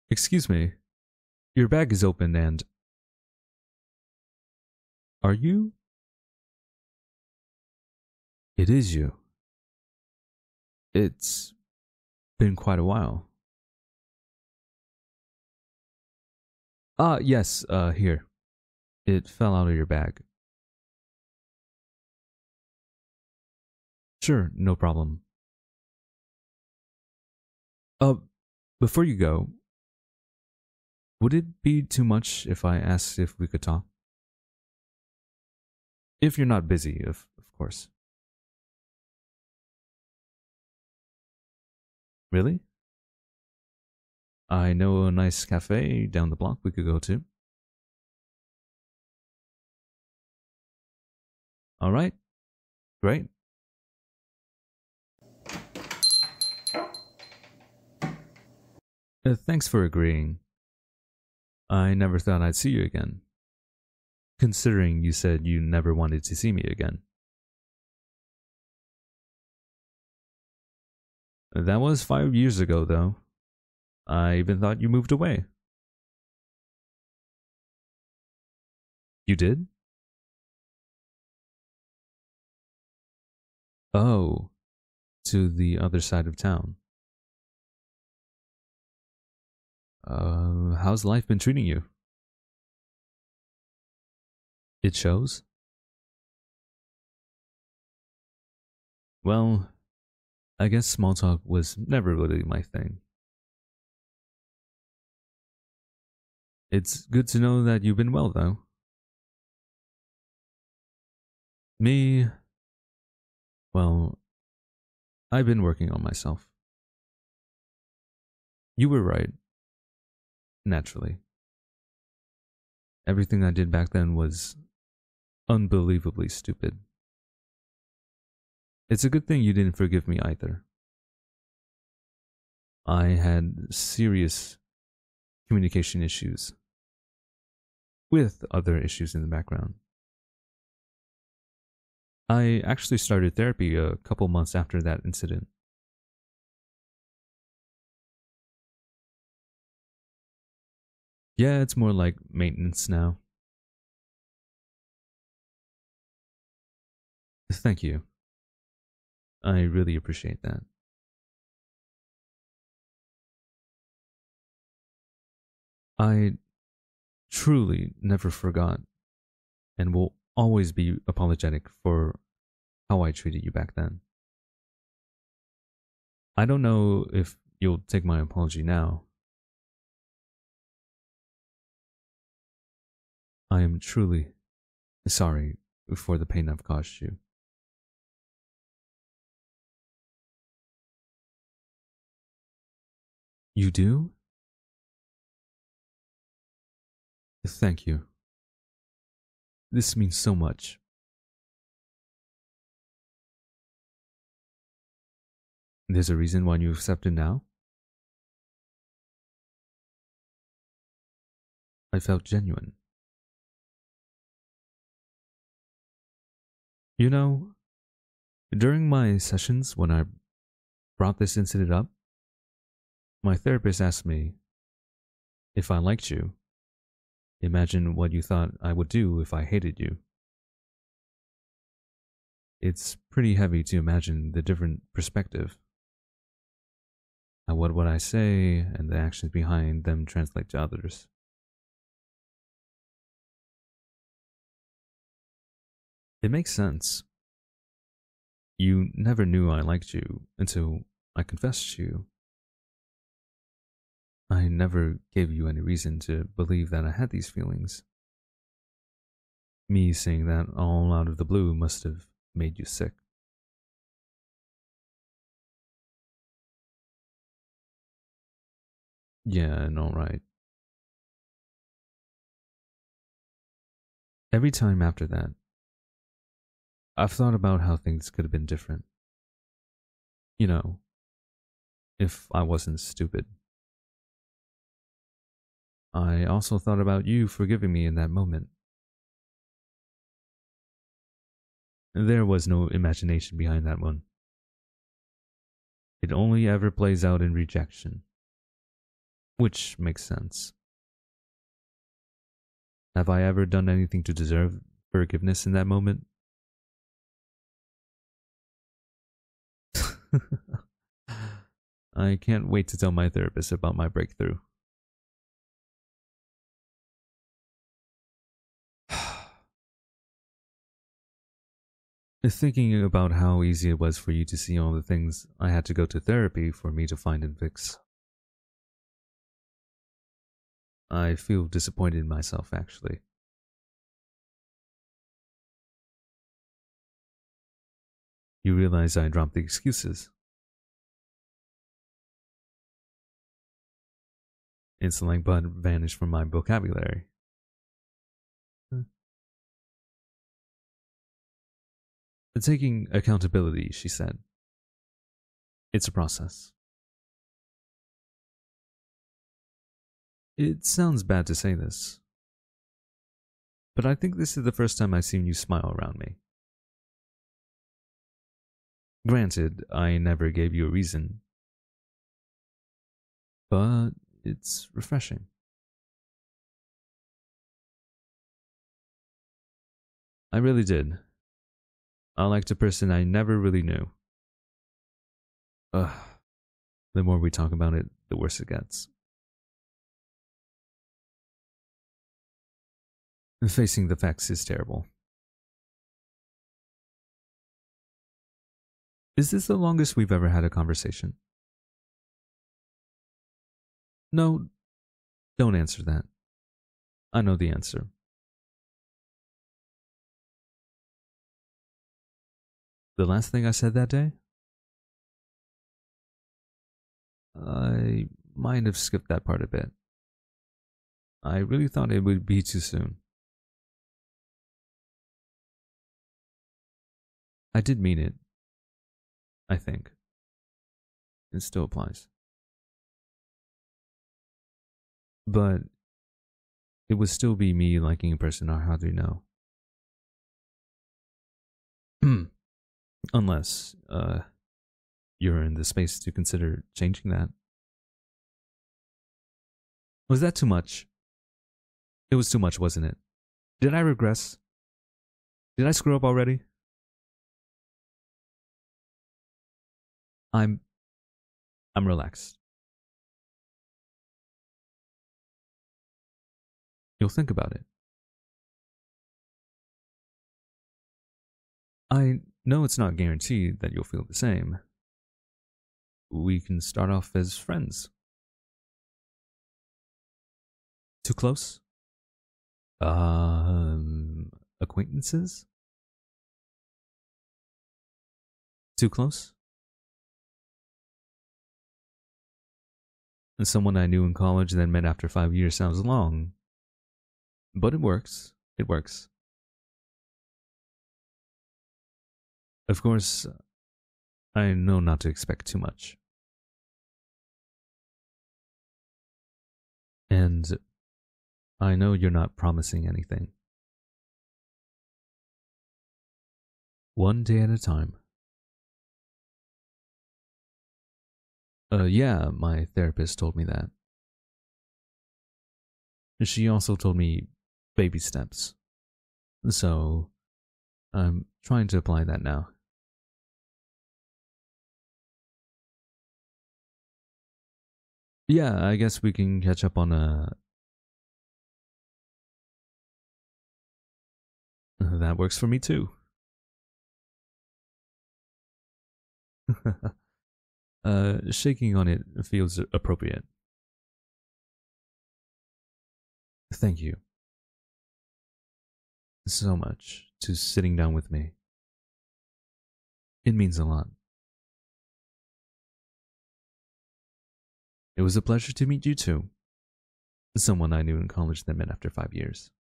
Excuse me, your bag is open and... Are you? It is you. It's been quite a while. Ah, yes, here. It fell out of your bag. Sure, no problem. Uh, before you go, would it be too much if I asked if we could talk? If you're not busy, of course. Really? I know a nice cafe down the block we could go to. All right, great. Thanks for agreeing. I never thought I'd see you again, considering you said you never wanted to see me again. That was 5 years ago, though. I even thought you moved away. You did? Oh, to the other side of town. How's life been treating you? It shows? Well, I guess small talk was never really my thing. It's good to know that you've been well, though. Me, well, I've been working on myself. You were right, naturally. Everything I did back then was unbelievably stupid. It's a good thing you didn't forgive me either. I had serious communication issues, with other issues in the background. I actually started therapy a couple months after that incident. Yeah, it's more like maintenance now. Thank you. I really appreciate that. I truly never forgot and will always be apologetic for how I treated you back then. I don't know if you'll take my apology now. I am truly sorry for the pain I've caused you. You do? Thank you. This means so much. There's a reason why you accept it now? I felt genuine. You know, during my sessions when I brought this incident up, my therapist asked me if I liked you. Imagine what you thought I would do if I hated you. It's pretty heavy to imagine the different perspective. And what I say and the actions behind them translate to others. It makes sense. You never knew I liked you until I confessed to you. I never gave you any reason to believe that I had these feelings. Me saying that all out of the blue must have made you sick. Yeah, and alright. Every time after that, I've thought about how things could have been different. You know, if I wasn't stupid. I also thought about you forgiving me in that moment. There was no imagination behind that one. It only ever plays out in rejection. which makes sense. Have I ever done anything to deserve forgiveness in that moment? I can't wait to tell my therapist about my breakthrough. Thinking about how easy it was for you to see all the things I had to go to therapy for me to find and fix, I feel disappointed in myself, actually. You realize I dropped the excuses. It's like but vanished from my vocabulary. Taking accountability, she said. It's a process. It sounds bad to say this, but I think this is the first time I've seen you smile around me. Granted, I never gave you a reason, but it's refreshing. I really did. I liked a person I never really knew. Ugh. The more we talk about it, the worse it gets. Facing the facts is terrible. Is this the longest we've ever had a conversation? No, don't answer that. I know the answer. The last thing I said that day? I might have skipped that part a bit. I really thought it would be too soon. I did mean it. I think. It still applies. But it would still be me liking a person, or how do you know? Unless, you're in the space to consider changing that. Was that too much? It was too much, wasn't it? Did I regress? Did I screw up already? I'm relaxed. You'll think about it. I know it's not guaranteed that you'll feel the same. We can start off as friends. Too close? Acquaintances? Too close? And someone I knew in college then met after 5 years sounds long. But it works. It works. Of course, I know not to expect too much. And I know you're not promising anything. One day at a time. Yeah, my therapist told me that. She also told me baby steps. So, I'm trying to apply that now. Yeah, I guess we can catch up on that works for me too. Shaking on it feels appropriate. Thank you so much to sitting down with me. It means a lot. It was a pleasure to meet you too. Someone I knew in college that met after 5 years.